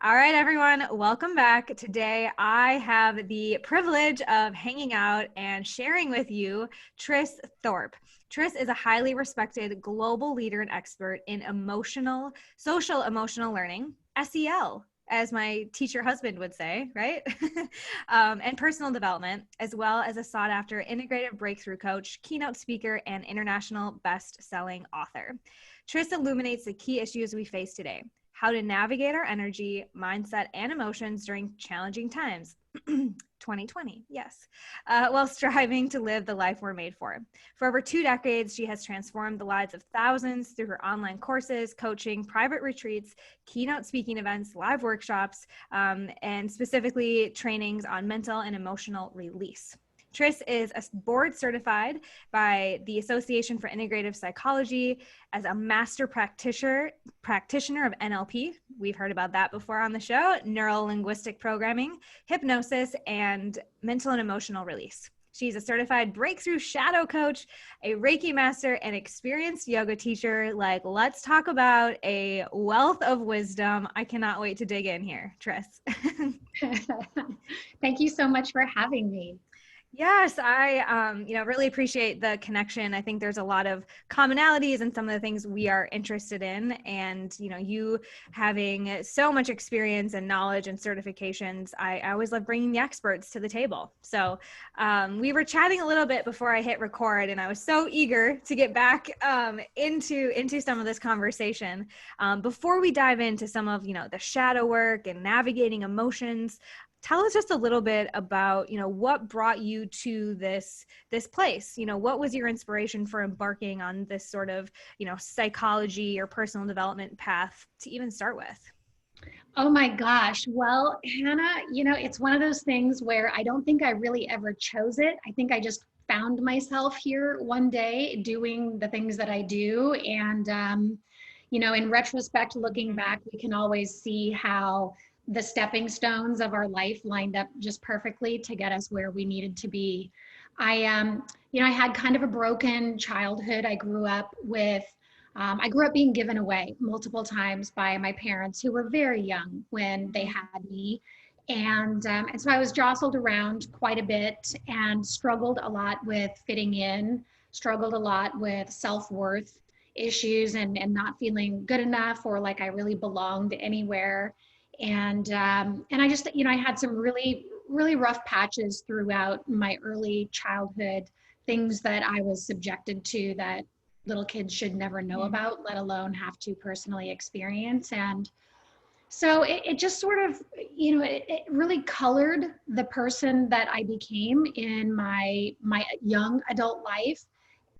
All right, everyone, welcome back. Today, I have the privilege of hanging out and sharing with you Tris Thorp. Tris is a highly respected global leader and expert in social emotional learning, SEL, as my teacher husband would say, right? And personal development, as well as a sought after integrative breakthrough coach, keynote speaker, and international best-selling author. Tris illuminates the key issues we face today: how to navigate our energy, mindset, and emotions during challenging times. 2020, yes, while striving to live the life we're made for. For over 2 decades, she has transformed the lives of thousands through her online courses, coaching, private retreats, keynote speaking events, live workshops, and specifically trainings on mental and emotional release. Tris is board certified by the Association for Integrative Psychology as a master practitioner of NLP. We've heard about that before on the show, neuro-linguistic programming, hypnosis, and mental and emotional release. She's a certified breakthrough shadow coach, a Reiki master, and experienced yoga teacher. Let's talk about a wealth of wisdom. I cannot wait to dig in here, Tris. Thank you so much for having me. Yes, I really appreciate the connection. I think there's a lot of commonalities in some of the things we are interested in, and you having so much experience and knowledge and certifications. I always love bringing the experts to the table. So we were chatting a little bit before I hit record, and I was so eager to get back into some of this conversation. Before we dive into some of the shadow work and navigating emotions, tell us just a little bit about, what brought you to this place. What was your inspiration for embarking on this sort of, psychology or personal development path to even start with? Oh my gosh. Well, Hannah, it's one of those things where I don't think I really ever chose it. I think I just found myself here one day doing the things that I do. And, in retrospect, looking back, we can always see how the stepping stones of our life lined up just perfectly to get us where we needed to be. I had kind of a broken childhood. I grew up being given away multiple times by my parents, who were very young when they had me. And so I was jostled around quite a bit and struggled a lot with fitting in, struggled a lot with self-worth issues and not feeling good enough or like I really belonged anywhere. And I just, I had some really, really rough patches throughout my early childhood, things that I was subjected to that little kids should never know about, let alone have to personally experience. And so it just sort of, it really colored the person that I became in my young adult life.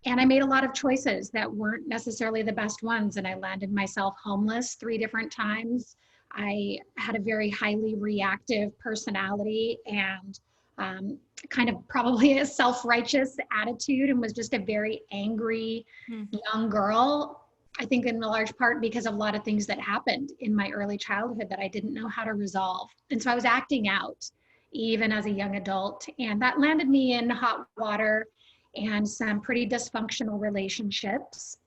And I made a lot of choices that weren't necessarily the best ones. And I landed myself homeless 3 different times. I had a very highly reactive personality and kind of probably a self-righteous attitude, and was just a very angry young girl. I think in large part because of a lot of things that happened in my early childhood that I didn't know how to resolve. And so I was acting out even as a young adult, and that landed me in hot water and some pretty dysfunctional relationships.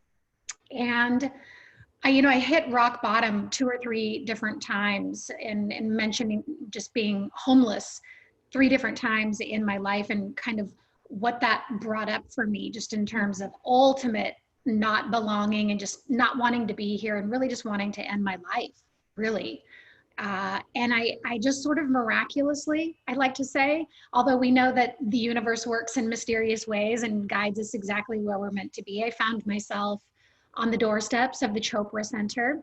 And I hit rock bottom 2 or 3 different times, and mentioning just being homeless 3 different times in my life, and kind of what that brought up for me just in terms of ultimate not belonging and just not wanting to be here and really just wanting to end my life, really. And I just sort of miraculously, I like to say, although we know that the universe works in mysterious ways and guides us exactly where we're meant to be, I found myself on the doorsteps of the Chopra Center,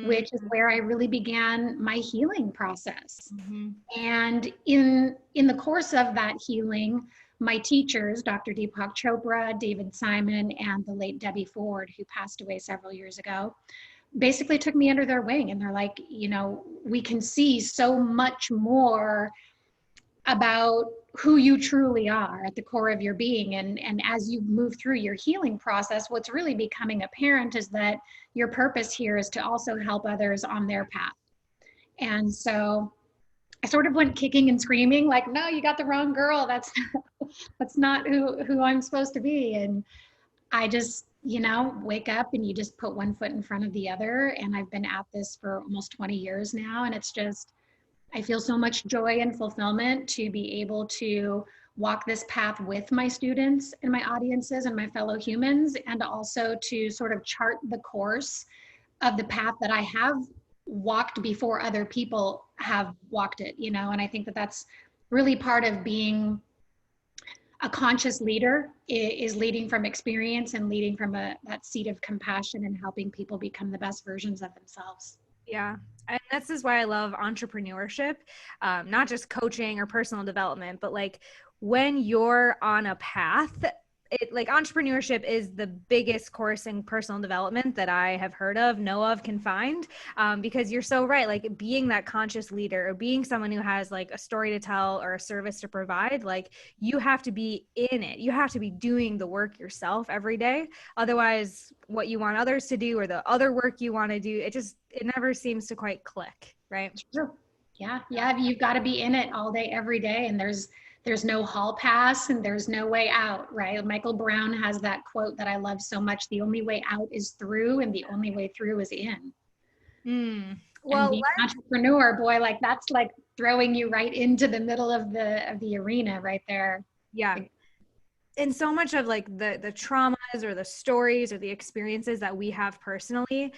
which is where I really began my healing process. And in the course of that healing, my teachers, Dr. Deepak Chopra, David Simon, and the late Debbie Ford, who passed away several years ago, basically took me under their wing. And they're like, we can see so much more about who you truly are at the core of your being. And as you move through your healing process, what's really becoming apparent is that your purpose here is to also help others on their path. And so I sort of went kicking and screaming like, no, you got the wrong girl. That's not who I'm supposed to be. And I just wake up and you just put one foot in front of the other. And I've been at this for almost 20 years now. And it's just, I feel so much joy and fulfillment to be able to walk this path with my students and my audiences and my fellow humans, and also to sort of chart the course of the path that I have walked before other people have walked it, and I think that that's really part of being a conscious leader, is leading from experience and leading from that seat of compassion and helping people become the best versions of themselves. Yeah. And this is why I love entrepreneurship, not just coaching or personal development, but like when you're on a path, like entrepreneurship is the biggest course in personal development that I have heard of, know of, can find, because you're so right. Like being that conscious leader or being someone who has like a story to tell or a service to provide, like you have to be in it. You have to be doing the work yourself every day. Otherwise, what you want others to do or the other work you want to do, it never seems to quite click, right? Sure. Yeah. You've got to be in it all day, every day. And there's no hall pass and there's no way out, right? Michael Brown has that quote that I love so much: the only way out is through, and the only way through is in. Well, and being an entrepreneur, boy, like that's like throwing you right into the middle of the arena right there. Yeah. And so much of like the traumas or the stories or the experiences that we have personally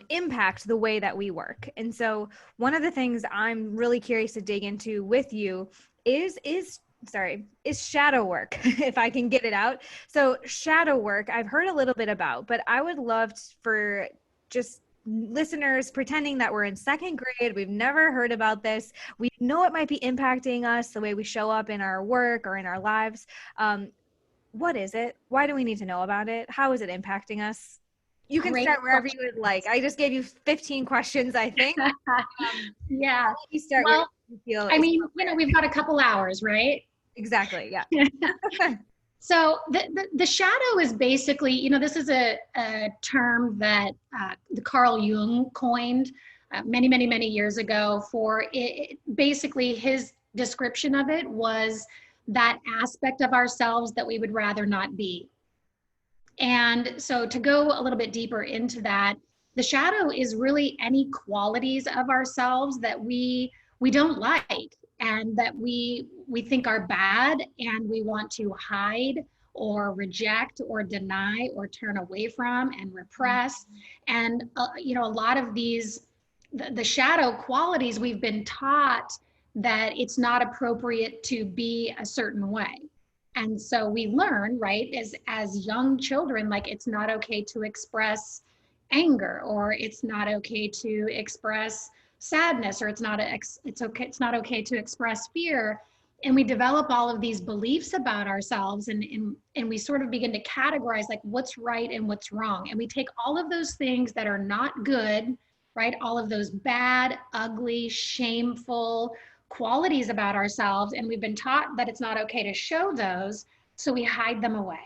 impact the way that we work. And so one of the things I'm really curious to dig into with you is shadow work, if I can get it out. So shadow work, I've heard a little bit about, but I would love for just listeners pretending that we're in second grade, we've never heard about this, we know it might be impacting us, the way we show up in our work or in our lives. What is it? Why do we need to know about it? How is it impacting us? You can start wherever you would like. I just gave you 15 questions, I think. Yeah. You start well, you feel I mean, we've got a couple hours, right? Exactly. Yeah. So the shadow is basically, this is a term that Carl Jung coined many, many, many years ago for it. Basically, his description of it was that aspect of ourselves that we would rather not be. And so to go a little bit deeper into that, the shadow is really any qualities of ourselves that we don't like and that we think are bad and we want to hide or reject or deny or turn away from and repress. And a lot of these, the shadow qualities, we've been taught that it's not appropriate to be a certain way. And so we learn, right, as young children, like it's not okay to express anger, or it's not okay to express sadness, or it's not okay to express fear. And we develop all of these beliefs about ourselves, and we sort of begin to categorize like what's right and what's wrong. And we take all of those things that are not good, right, all of those bad, ugly, shameful qualities about ourselves, and we've been taught that it's not okay to show those, so we hide them away.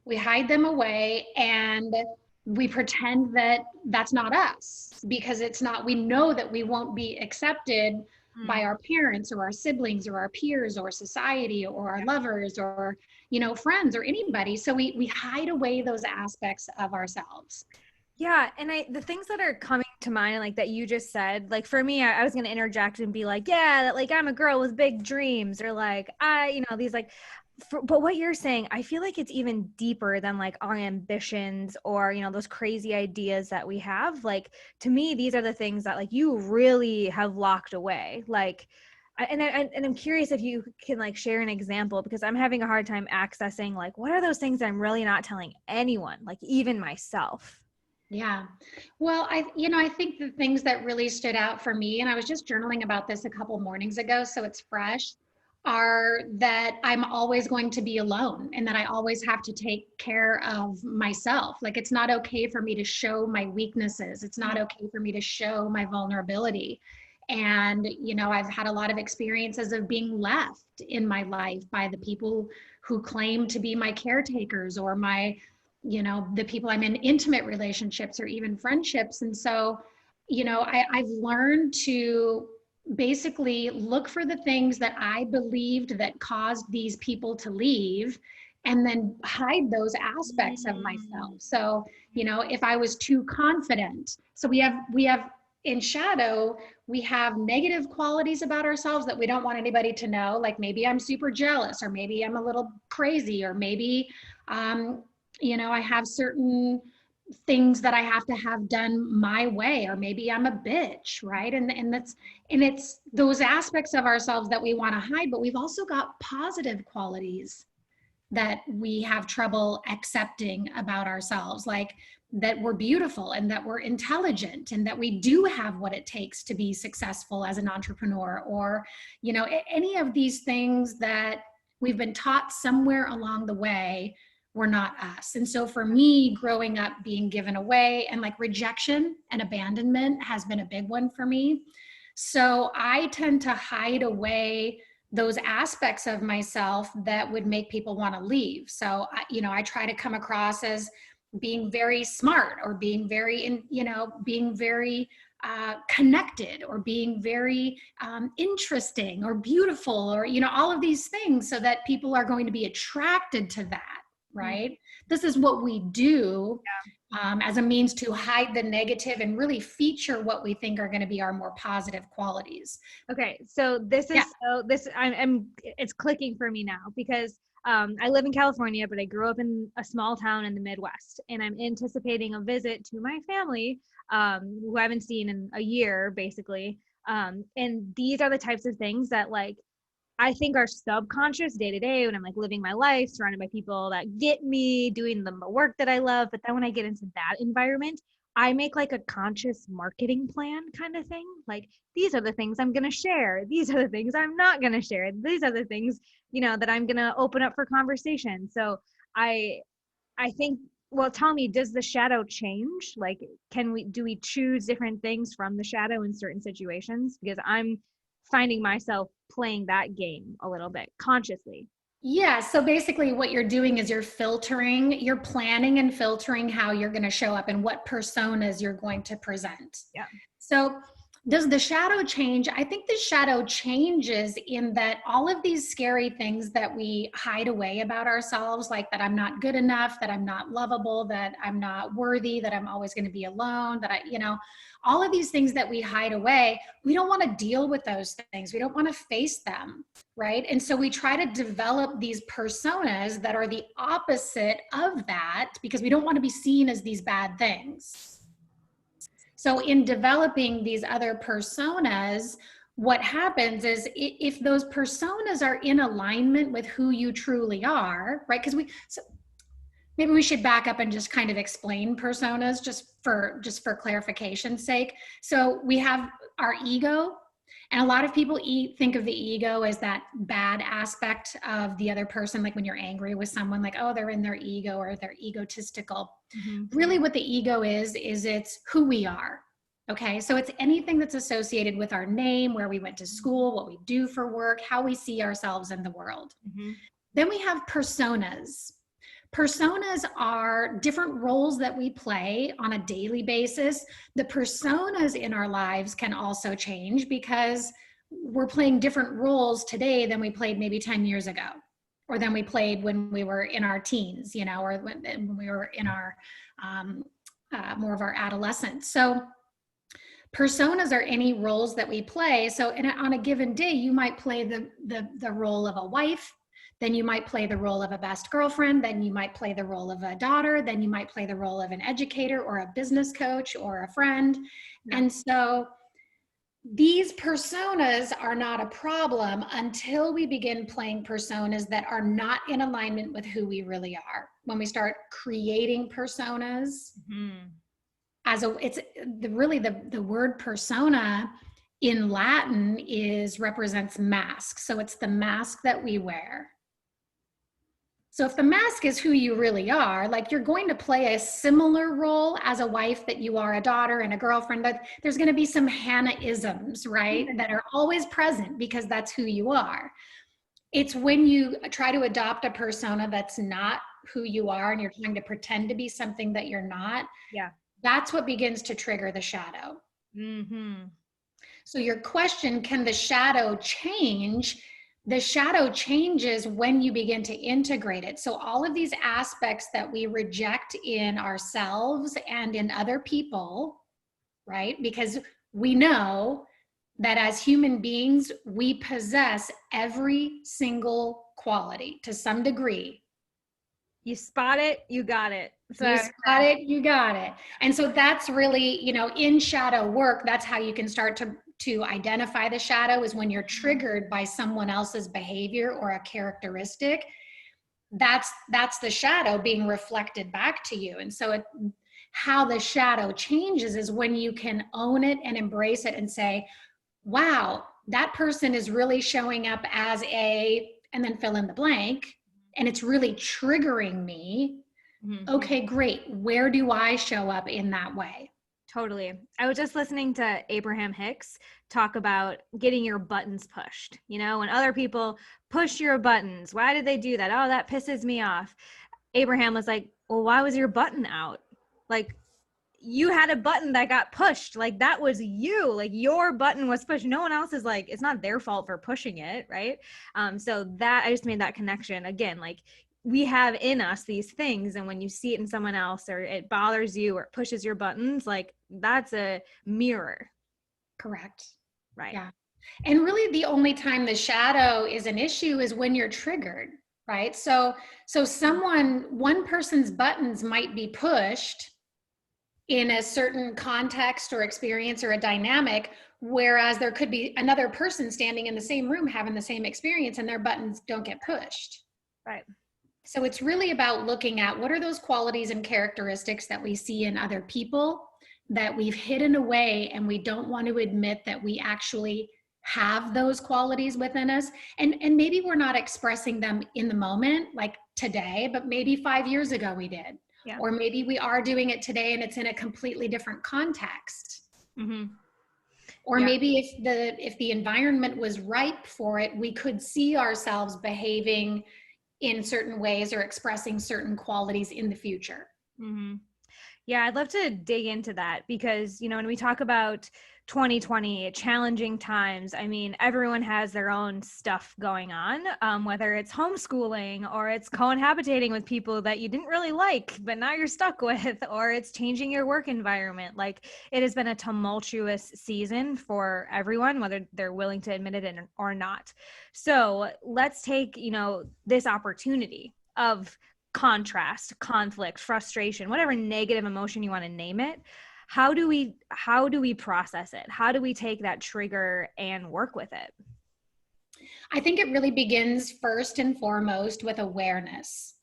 We hide them away and we pretend that that's not us, because it's not. We know that we won't be accepted by our parents or our siblings or our peers or society or our lovers or friends or anybody, so we hide away those aspects of ourselves. Yeah. And the things that are coming to mind, like that you just said, like for me, I was going to interject and be like, yeah, that like I'm a girl with big dreams, or like these like, but what you're saying, I feel like it's even deeper than like our ambitions or, those crazy ideas that we have. Like, to me, these are the things that like you really have locked away. Like, and I'm curious if you can like share an example, because I'm having a hard time accessing like, what are those things that I'm really not telling anyone, like even myself? Yeah. Well, I think the things that really stood out for me, and I was just journaling about this a couple mornings ago, so it's fresh, are that I'm always going to be alone and that I always have to take care of myself. Like it's not okay for me to show my weaknesses. It's not okay for me to show my vulnerability. And, I've had a lot of experiences of being left in my life by the people who claim to be my caretakers or my the people I'm in intimate relationships or even friendships. And so, I've learned to basically look for the things that I believed that caused these people to leave and then hide those aspects of myself. So, you know, if I was too confident, so we have in shadow, we have negative qualities about ourselves that we don't want anybody to know. Like maybe I'm super jealous, or maybe I'm a little crazy, or maybe, you know, I have certain things that I have to have done my way, or maybe I'm a bitch, right? And it's those aspects of ourselves that we want to hide, but we've also got positive qualities that we have trouble accepting about ourselves, like that we're beautiful and that we're intelligent and that we do have what it takes to be successful as an entrepreneur, or, you know, any of these things that we've been taught somewhere along the way were not us. And so for me, growing up, being given away, and like rejection and abandonment has been a big one for me. So I tend to hide away those aspects of myself that would make people want to leave. So, you know, I try to come across as being very smart, or being very, being very connected, or being very interesting or beautiful, or, you know, all of these things, so that people are going to be attracted to that, right? Mm-hmm. This is what we do. Yeah. As a means to hide the negative and really feature what we think are going to be our more positive qualities. Okay, so this is it's clicking for me now, because I live in California, but I grew up in a small town in the Midwest, and I'm anticipating a visit to my family, who I haven't seen in a year, basically. And these are the types of things that, like, I think are subconscious day to day when I'm like living my life surrounded by people that get me, doing the work that I love. But then when I get into that environment, I make like a conscious marketing plan kind of thing. Like, these are the things I'm going to share. These are the things I'm not going to share. These are the things, you know, that I'm going to open up for conversation. So I think, well, tell me, does the shadow change? Like, do we choose different things from the shadow in certain situations? Because I'm finding myself playing that game a little bit consciously. Yeah. So basically what you're doing is you're planning and filtering how you're going to show up and what personas you're going to present. Yeah. So does the shadow change? I think the shadow changes in that all of these scary things that we hide away about ourselves, like that I'm not good enough, that I'm not lovable, that I'm not worthy, that I'm always going to be alone, that all of these things that we hide away, we don't want to deal with those things. We don't want to face them, right? And so we try to develop these personas that are the opposite of that, because we don't want to be seen as these bad things. So in developing these other personas, what happens is if those personas are in alignment with who you truly are, right? Because maybe we should back up and just kind of explain personas just for clarification's sake. So we have our ego, and a lot of people think of the ego as that bad aspect of the other person. Like when you're angry with someone, like, oh, they're in their ego or they're egotistical. Mm-hmm. Really what the ego is it's who we are. Okay. So it's anything that's associated with our name, where we went to school, what we do for work, how we see ourselves in the world. Mm-hmm. Then we have personas. Personas are different roles that we play on a daily basis. The personas in our lives can also change because we're playing different roles today than we played maybe 10 years ago, or than we played when we were in our teens, or when we were in our more of our adolescence. So personas are any roles that we play. So on a given day, you might play the role of a wife. Then you might play the role of a best girlfriend. Then you might play the role of a daughter. Then you might play the role of an educator or a business coach or a friend. Yeah. And so these personas are not a problem until we begin playing personas that are not in alignment with who we really are. When we start creating personas, mm-hmm. The word persona in Latin represents mask. So it's the mask that we wear. So if the mask is who you really are, like you're going to play a similar role as a wife that you are a daughter and a girlfriend, but there's going to be some Hanna-isms, right? That are always present because that's who you are. It's when you try to adopt a persona that's not who you are and you're trying to pretend to be something that you're not. Yeah. That's what begins to trigger the shadow. Mm-hmm. So your question, can the shadow change? The shadow changes when you begin to integrate it. So all of these aspects that we reject in ourselves and in other people, right? Because we know that as human beings, we possess every single quality to some degree. You spot it, you got it. So You spot it, you got it. And so that's really, in shadow work, that's how you can start to identify the shadow, is when you're triggered by someone else's behavior or a characteristic. That's the shadow being reflected back to you. And so how the shadow changes is when you can own it and embrace it and say, wow, that person is really showing up as and then fill in the blank, and it's really triggering me. Okay, great. Where do I show up in that way? Totally. I was just listening to Abraham Hicks talk about getting your buttons pushed. When other people push your buttons, why did they do that? Oh, that pisses me off. Abraham was like, well, why was your button out? Like, you had a button that got pushed. Like, that was you. Like, your button was pushed. No one else is like, it's not their fault for pushing it, right? So that, I just made that connection again. Like, we have in us these things, and when you see it in someone else, or it bothers you, or it pushes your buttons, like, that's a mirror. Correct. Right. Yeah. And really the only time the shadow is an issue is when you're triggered, right? So one person's buttons might be pushed in a certain context or experience or a dynamic, whereas there could be another person standing in the same room having the same experience and their buttons don't get pushed. Right. So it's really about looking at what are those qualities and characteristics that we see in other people that we've hidden away, and we don't want to admit that we actually have those qualities within us. And maybe we're not expressing them in the moment, like today, but maybe 5 years ago we did. Yeah. Or maybe we are doing it today and it's in a completely different context. Or maybe if the environment was ripe for it, we could see ourselves behaving in certain ways or expressing certain qualities in the future. Yeah, I'd love to dig into that because, when we talk about 2020, challenging times, I mean, everyone has their own stuff going on, whether it's homeschooling or it's cohabitating with people that you didn't really like, but now you're stuck with, or it's changing your work environment. Like, it has been a tumultuous season for everyone, whether they're willing to admit it or not. So let's take, this opportunity of contrast, conflict, frustration, whatever negative emotion you want to name it. How do we process it? How do we take that trigger and work with it? I think it really begins first and foremost with awareness,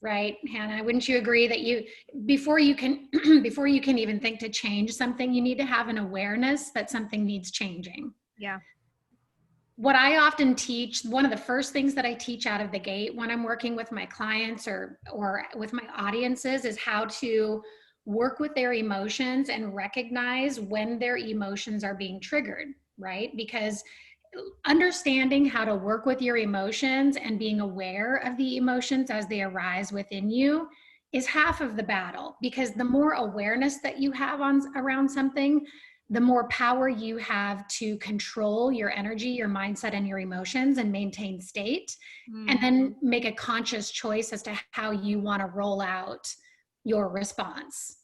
right, Hannah? Wouldn't you agree that before you can even think to change something, you need to have an awareness that something needs changing? Yeah. What I often teach, one of the first things that I teach out of the gate when I'm working with my clients or with my audiences, is how to work with their emotions and recognize when their emotions are being triggered, right? Because understanding how to work with your emotions and being aware of the emotions as they arise within you is half of the battle. Because the more awareness that you have around something, the more power you have to control your energy, your mindset, and your emotions and maintain state, and then make a conscious choice as to how you want to roll out your response.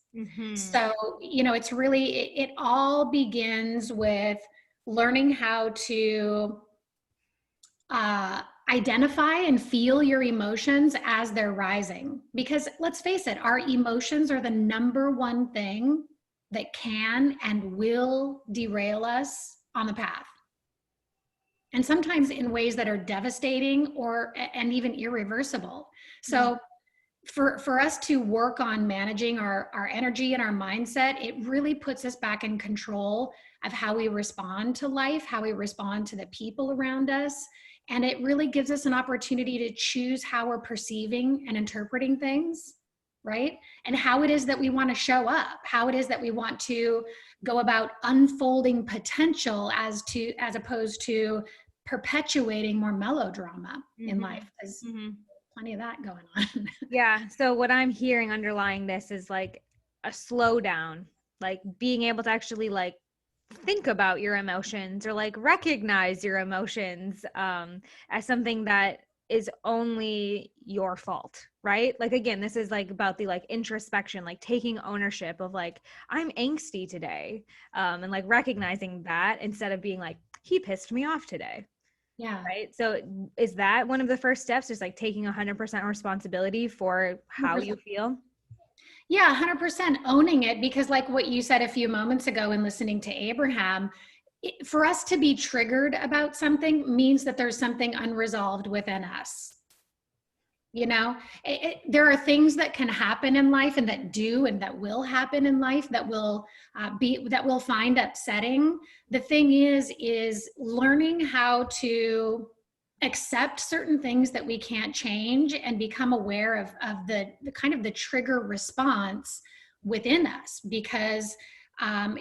So, it's really, it all begins with learning how to identify and feel your emotions as they're rising. Because let's face it, our emotions are the number one thing that can and will derail us on the path. And sometimes in ways that are devastating and even irreversible. So for us to work on managing our energy and our mindset, it really puts us back in control of how we respond to life, how we respond to the people around us. And it really gives us an opportunity to choose how we're perceiving and interpreting things, right? And how it is that we want to show up, how it is that we want to go about unfolding potential as opposed to perpetuating more melodrama in life. There's plenty of that going on. Yeah. So what I'm hearing underlying this is like a slowdown, like being able to actually like think about your emotions or like recognize your emotions as something that is only your fault, right? Like, again, this is like about the like introspection, like taking ownership of like, I'm angsty today, and like recognizing that instead of being like, he pissed me off today. Yeah. Right. So is that one of the first steps, just like taking 100% responsibility for how 100%. you feel? Yeah, 100% owning it, because like what you said a few moments ago in listening to Abraham, for us to be triggered about something means that there's something unresolved within us. You know, there are things that can happen in life and that do and that will happen in life that will that will find upsetting. The thing is learning how to accept certain things that we can't change and become aware of the kind of the trigger response within us. Because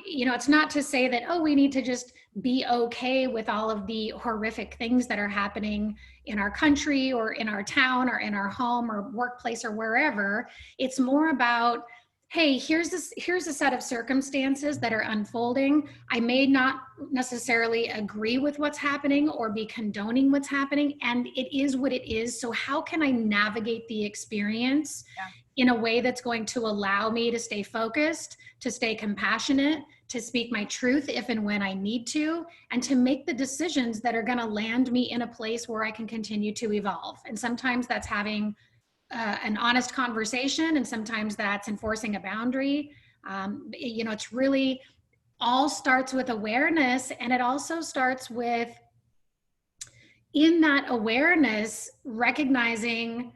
you know, it's not to say that, oh, we need to just be okay with all of the horrific things that are happening in our country or in our town or in our home or workplace or wherever. It's more about, hey, here's a set of circumstances that are unfolding. I may not necessarily agree with what's happening or be condoning what's happening, and it is what it is. So how can I navigate the experience in a way that's going to allow me to stay focused, to stay compassionate, to speak my truth if and when I need to, and to make the decisions that are going to land me in a place where I can continue to evolve. And sometimes that's having an honest conversation, and sometimes that's enforcing a boundary. You know, it's really all starts with awareness, and it also starts with, in that awareness, recognizing,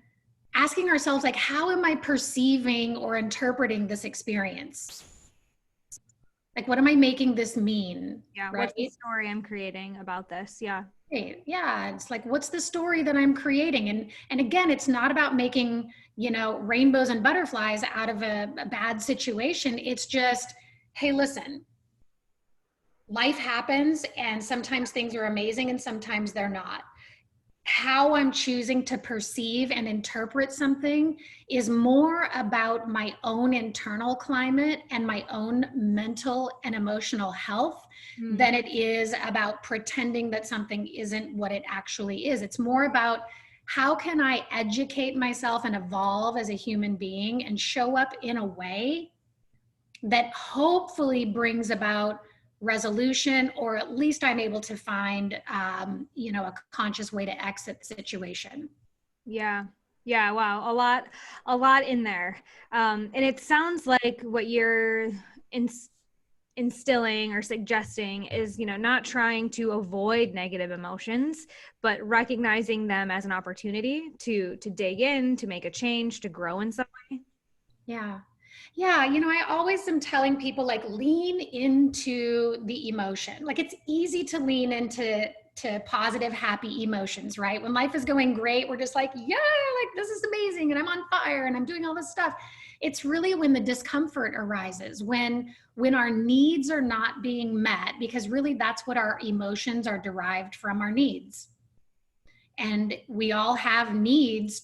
asking ourselves, like, how am I perceiving or interpreting this experience? Like, what am I making this mean? Yeah. Right? What's the story I'm creating about this? Yeah. Yeah, it's like, what's the story that I'm creating? And again, it's not about making, you know, rainbows and butterflies out of a bad situation. It's just, hey, listen, life happens, and sometimes things are amazing and sometimes they're not. How I'm choosing to perceive and interpret something is more about my own internal climate and my own mental and emotional health than it is about pretending that something isn't what it actually is. It's more about, how can I educate myself and evolve as a human being and show up in a way that hopefully brings about resolution, or at least I'm able to find, you know, a conscious way to exit the situation. Yeah. Yeah. Wow. A lot in there. And it sounds like what you're instilling or suggesting is, you know, not trying to avoid negative emotions, but recognizing them as an opportunity to dig in, to make a change, to grow in some way. Yeah. Yeah. You know, I always am telling people, like, lean into the emotion. Like, it's easy to lean into positive, happy emotions, right? When life is going great, we're just like, yeah, like, this is amazing, and I'm on fire and I'm doing all this stuff. It's really when the discomfort arises, when our needs are not being met, because really that's what our emotions are derived from, our needs. And we all have needs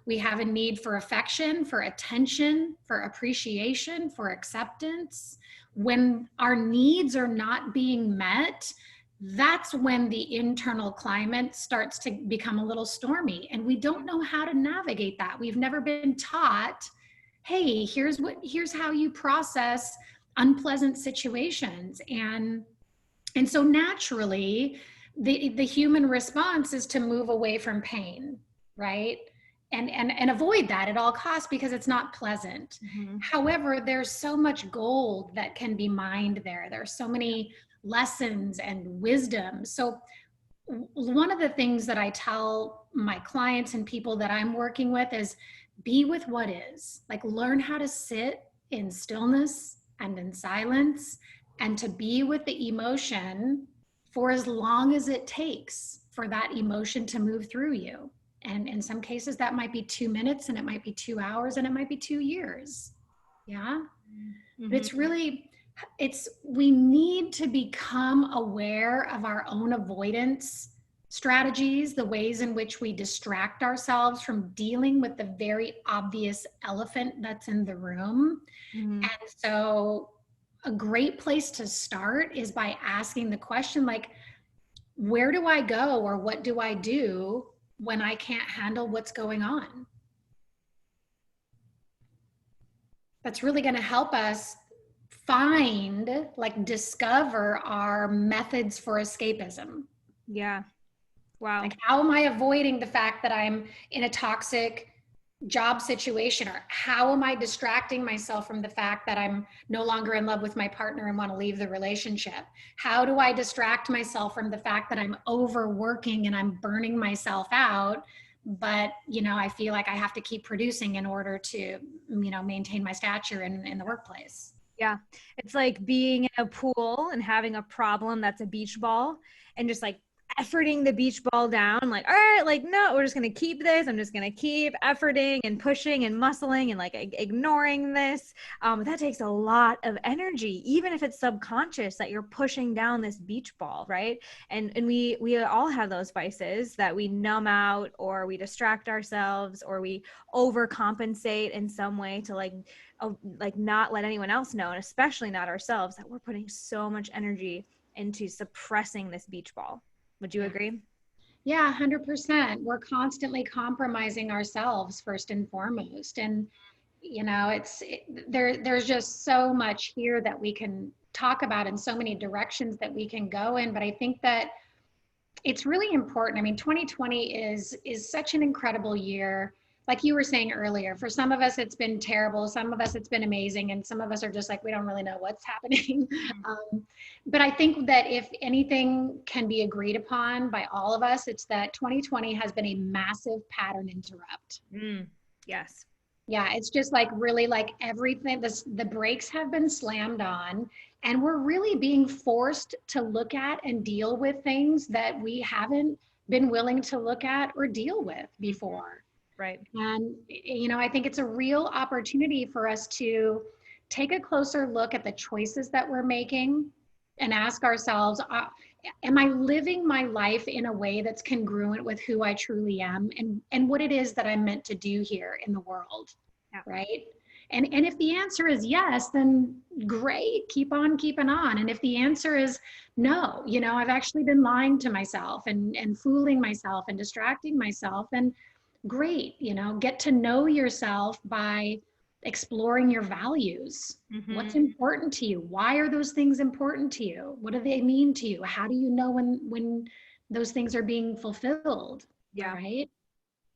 we have a need for affection, for attention, for appreciation, for acceptance. When our needs are not being met, that's when the internal climate starts to become a little stormy, and we don't know how to navigate that. We've never been taught, hey, here's how you process unpleasant situations. And so naturally, the human response is to move away from pain, right? And avoid that at all costs, because it's not pleasant. Mm-hmm. However, there's so much gold that can be mined there. There's so many lessons and wisdom. So one of the things that I tell my clients and people that I'm working with is, be with what is. Like, learn how to sit in stillness and in silence, and to be with the emotion for as long as it takes for that emotion to move through you. And in some cases that might be 2 minutes, and it might be 2 hours, and it might be 2 years. Yeah. Mm-hmm. But it's really, we need to become aware of our own avoidance strategies, the ways in which we distract ourselves from dealing with the very obvious elephant that's in the room. Mm-hmm. And so a great place to start is by asking the question, like, where do I go or what do I do when I can't handle what's going on? That's really going to help us find, like, discover our methods for escapism. Yeah. Wow. Like, how am I avoiding the fact that I'm in a toxic job situation? Or how am I distracting myself from the fact that I'm no longer in love with my partner and want to leave the relationship? How do I distract myself from the fact that I'm overworking and I'm burning myself out? But, I feel like I have to keep producing in order to, maintain my stature in the workplace. Yeah. It's like being in a pool and having a problem that's a beach ball and just like efforting the beach ball down. Like, all right, like, no, we're just going to keep this. I'm just going to keep efforting and pushing and muscling and like ignoring this. That takes a lot of energy, even if it's subconscious that you're pushing down this beach ball. Right. And we all have those vices that we numb out, or we distract ourselves, or we overcompensate in some way to like not let anyone else know, and especially not ourselves, that we're putting so much energy into suppressing this beach ball. Would you agree? Yeah, 100%. We're constantly compromising ourselves first and foremost. And, there's just so much here that we can talk about and so many directions that we can go in. But I think that it's really important. I mean, 2020 is such an incredible year. Like you were saying earlier, for some of us, it's been terrible. Some of us, it's been amazing. And some of us are just like, we don't really know what's happening. But I think that if anything can be agreed upon by all of us, it's that 2020 has been a massive pattern interrupt. Yes. Yeah, it's just like really like everything, the brakes have been slammed on, and we're really being forced to look at and deal with things that we haven't been willing to look at or deal with before. Right. And, I think it's a real opportunity for us to take a closer look at the choices that we're making and ask ourselves, am I living my life in a way that's congruent with who I truly am and what it is that I'm meant to do here in the world? Yeah. Right. And if the answer is yes, then great, keep on keeping on. And if the answer is no, I've actually been lying to myself and fooling myself and distracting myself, then great, get to know yourself by exploring your values. What's important to you? Why are those things important to you? What do they mean to you? How do you know when those things are being fulfilled? Yeah. Right.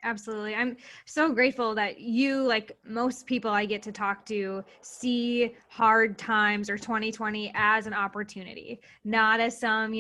Absolutely. I'm so grateful that you, like most people I get to talk to, see hard times or 2020 as an opportunity, not as some,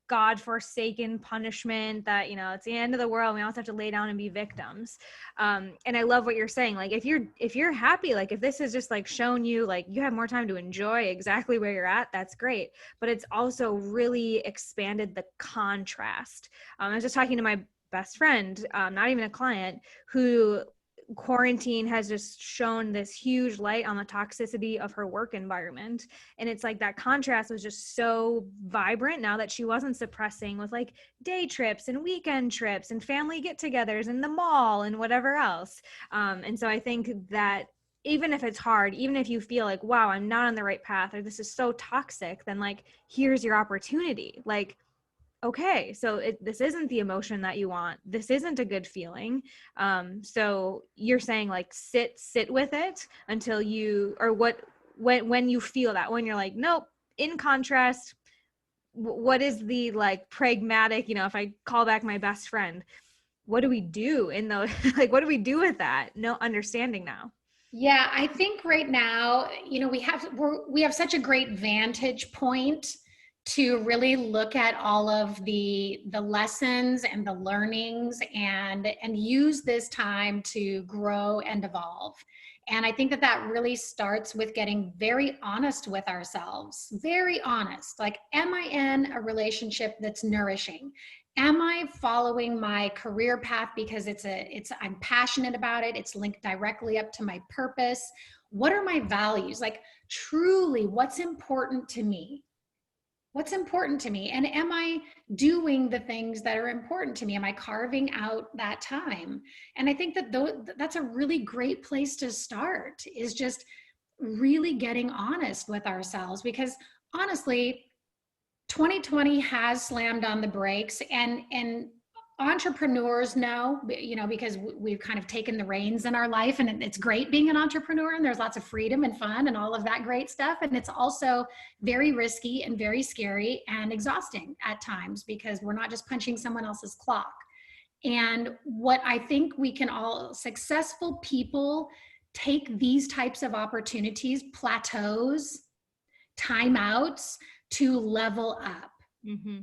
God-forsaken punishment that, it's the end of the world. We all have to lay down and be victims. And I love what you're saying. Like, if you're happy, like if this has just like shown you, like you have more time to enjoy exactly where you're at, that's great. But it's also really expanded the contrast. I was just talking to my best friend, not even a client, who quarantine has just shown this huge light on the toxicity of her work environment. And it's like that contrast was just so vibrant now that she wasn't suppressing with like day trips and weekend trips and family get-togethers in the mall and whatever else. And so I think that even if it's hard, even if you feel like, wow, I'm not on the right path, or this is so toxic, then like, here's your opportunity. Like, okay, so this isn't the emotion that you want. This isn't a good feeling. So you're saying like sit with it until you, or when you feel that, when you're like, nope, in contrast, what is the like pragmatic, if I call back my best friend, what do we do in those, like, what do we do with that? No understanding now. Yeah, I think right now, we have such a great vantage point to really look at all of the lessons and the learnings and use this time to grow and evolve. And I think that really starts with getting very honest with ourselves, very honest. Like, am I in a relationship that's nourishing? Am I following my career path because I'm passionate about it? It's linked directly up to my purpose. What are my values? Like, truly, what's important to me? What's important to me? And am I doing the things that are important to me? Am I carving out that time? And I think that that's a really great place to start, is just really getting honest with ourselves, because honestly, 2020 has slammed on the brakes, and entrepreneurs know, because we've kind of taken the reins in our life, and it's great being an entrepreneur, and there's lots of freedom and fun and all of that great stuff. And it's also very risky and very scary and exhausting at times, because we're not just punching someone else's clock. And what I think we can all, successful people, take these types of opportunities, plateaus, timeouts, to level up. Mm-hmm.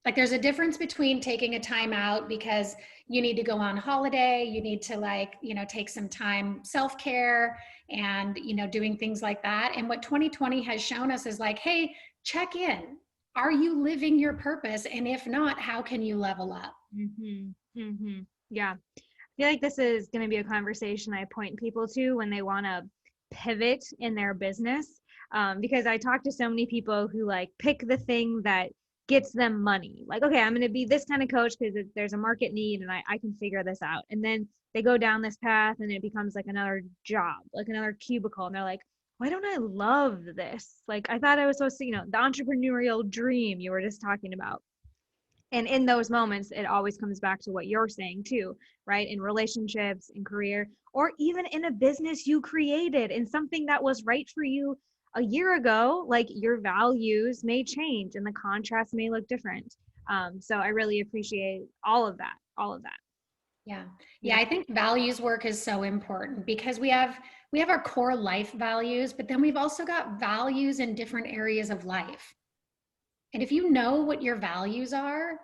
Like there's a difference between taking a time out because you need to go on holiday, you need to take some time self-care and, doing things like that. And what 2020 has shown us is like, hey, check in. Are you living your purpose? And if not, how can you level up? Mm-hmm. Mm-hmm. Yeah. I feel like this is going to be a conversation I point people to when they want to pivot in their business. Because I talk to so many people who like pick the thing that gets them money. Like, okay, I'm going to be this kind of coach because there's a market need and I can figure this out. And then they go down this path and it becomes like another job, like another cubicle. And they're like, why don't I love this? Like, I thought I was supposed to, the entrepreneurial dream you were just talking about. And in those moments, it always comes back to what you're saying too, right? In relationships, in career, or even in a business you created, in something that was right for you a year ago. Like your values may change and the contrast may look different. So I really appreciate all of that. Yeah. I think values work is so important, because we have our core life values, but then we've also got values in different areas of life. And if you know what your values are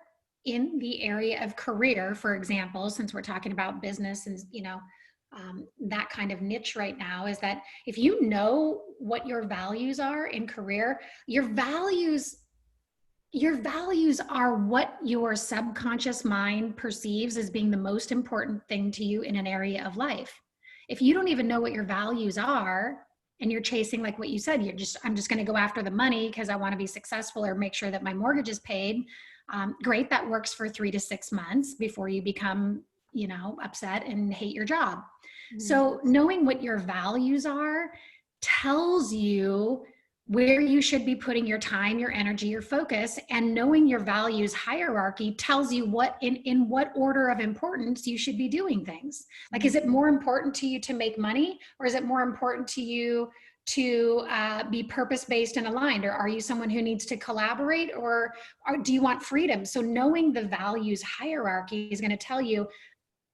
in the area of career, for example, since we're talking about business and, that kind of niche right now, is that if you know what your values are in career, your values are what your subconscious mind perceives as being the most important thing to you in an area of life. If you don't even know what your values are, and you're chasing, like what you said, I'm just going to go after the money because I want to be successful or make sure that my mortgage is paid. Great. That works for 3 to 6 months before you become, upset and hate your job. Mm-hmm. So knowing what your values are tells you where you should be putting your time, your energy, your focus. And knowing your values hierarchy tells you what in what order of importance you should be doing things. Like, is it more important to you to make money, or is it more important to you to be purpose-based and aligned? Or are you someone who needs to collaborate, or do you want freedom? So knowing the values hierarchy is going to tell you,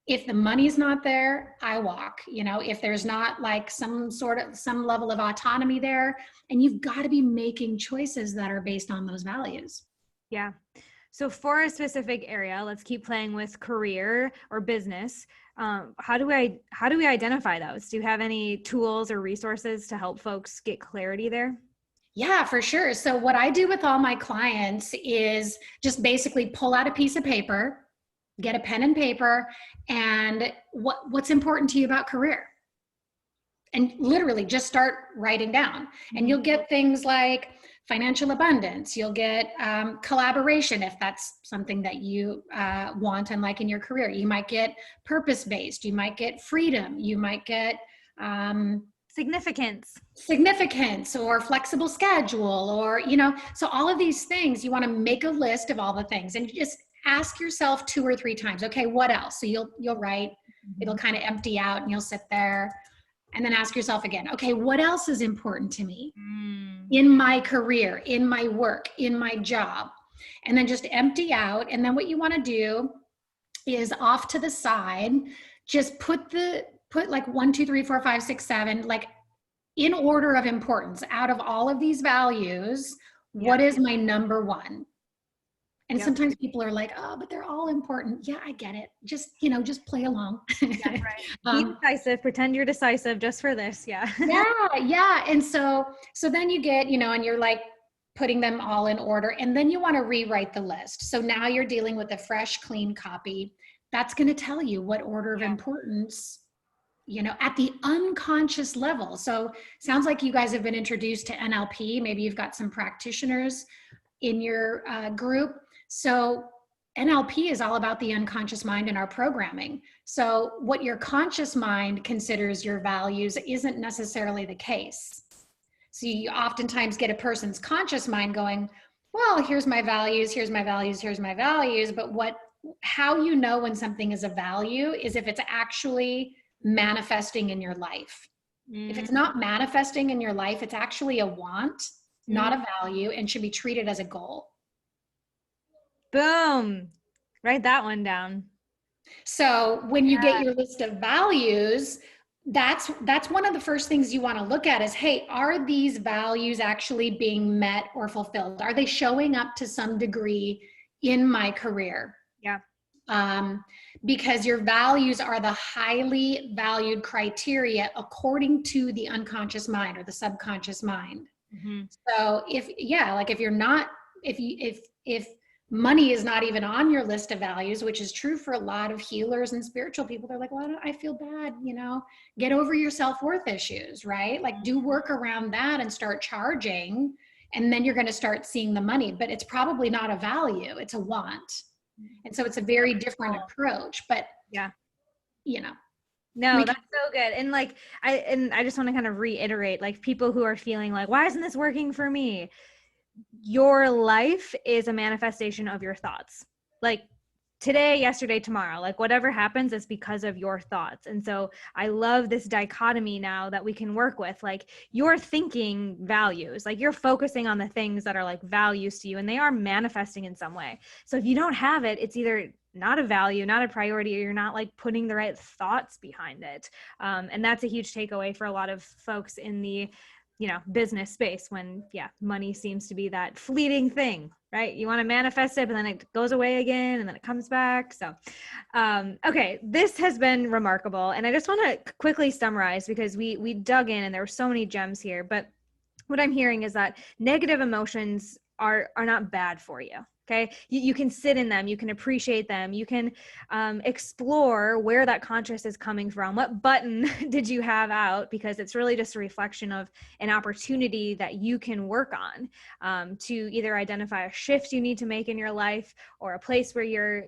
if the money's not there, I walk. If there's not like some level of autonomy there, and you've got to be making choices that are based on those values. Yeah. So for a specific area, let's keep playing with career or business. How do we identify those? Do you have any tools or resources to help folks get clarity there? Yeah, for sure. So what I do with all my clients is just basically pull out a piece of paper, get a pen and paper, and what's important to you about career. And literally just start writing down. And you'll get things like financial abundance. You'll get collaboration, if that's something that you want and like in your career. You might get purpose-based. You might get freedom. You might get significance or flexible schedule, or, so all of these things, you want to make a list of all the things, and you just ask yourself 2 or 3 times, okay, what else? So you'll write, it'll kind of empty out, and you'll sit there and then ask yourself again, okay, what else is important to me in my career, in my work, in my job? And then just empty out. And then what you want to do is off to the side, just put like 1, 2, 3, 4, 5, 6, 7, like in order of importance. Out of all of these values, what is my number one? And sometimes people are like, oh, but they're all important. Yeah, I get it. Just play along. Yeah, right. Be decisive, pretend you're decisive just for this. Yeah. Yeah. And so then you get, and you're like putting them all in order, and then you want to rewrite the list. So now you're dealing with a fresh, clean copy. That's going to tell you what order of importance, at the unconscious level. So sounds like you guys have been introduced to NLP. Maybe you've got some practitioners in your group. So NLP is all about the unconscious mind and our programming. So what your conscious mind considers your values isn't necessarily the case. So you oftentimes get a person's conscious mind going, well, here's my values, here's my values, here's my values. But how you know when something is a value is if it's actually manifesting in your life. If it's not manifesting in your life, it's actually a want, not a value, and should be treated as a goal. Boom. Write that one down. So when you get your list of values, that's one of the first things you want to look at is, hey, are these values actually being met or fulfilled? Are they showing up to some degree in my career? Yeah. Because your values are the highly valued criteria according to the unconscious mind or the subconscious mind. Mm-hmm. So if money is not even on your list of values, which is true for a lot of healers and spiritual people, they're like, well, I feel bad, get over your self-worth issues, right? Like do work around that and start charging, and then you're going to start seeing the money, but it's probably not a value, it's a want. And so it's a very different approach, but yeah, no, that's so good. And I just want to kind of reiterate, like people who are feeling like, why isn't this working for me? Your life is a manifestation of your thoughts. Like today, yesterday, tomorrow, like whatever happens is because of your thoughts. And so I love this dichotomy now that we can work with. Like you're thinking values, like you're focusing on the things that are like values to you, and they are manifesting in some way. So if you don't have it, it's either not a value, not a priority, or you're not like putting the right thoughts behind it. And that's a huge takeaway for a lot of folks in the business space when, money seems to be that fleeting thing, right? You want to manifest it, but then it goes away again and then it comes back. So, okay, this has been remarkable. And I just want to quickly summarize because we dug in and there were so many gems here, but what I'm hearing is that negative emotions are not bad for you. Okay. You can sit in them. You can appreciate them. You can explore where that conscious is coming from. What button did you have out? Because it's really just a reflection of an opportunity that you can work on to either identify a shift you need to make in your life, or a place where you're,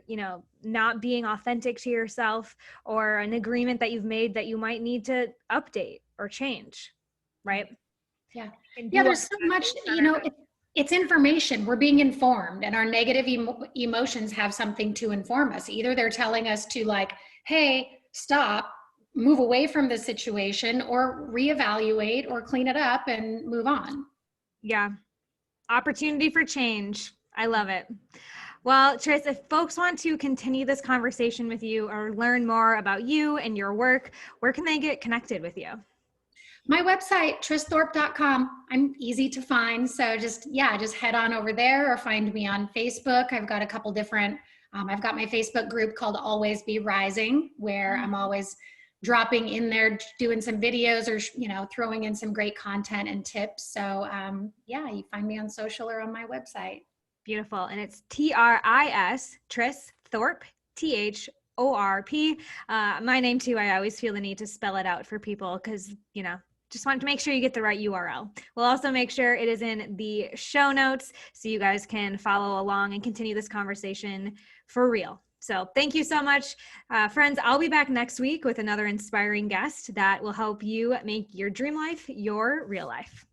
not being authentic to yourself, or an agreement that you've made that you might need to update or change. Right. Yeah. Yeah. There's so much, it's information. We're being informed, and our negative emotions have something to inform us. Either they're telling us to like, hey, stop, move away from this situation, or reevaluate or clean it up and move on. Yeah. Opportunity for change. I love it. Well, Tris, if folks want to continue this conversation with you or learn more about you and your work, where can they get connected with you? My website, tristhorp.com. I'm easy to find. So just head on over there or find me on Facebook. I've got a couple different, I've got my Facebook group called Always Be Rising, where I'm always dropping in there, doing some videos or, throwing in some great content and tips. So you find me on social or on my website. Beautiful. And it's Tris Thorp, THORP. My name too. I always feel the need to spell it out for people because, just wanted to make sure you get the right URL. We'll also make sure it is in the show notes so you guys can follow along and continue this conversation for real. So thank you so much. Friends, I'll be back next week with another inspiring guest that will help you make your dream life your real life.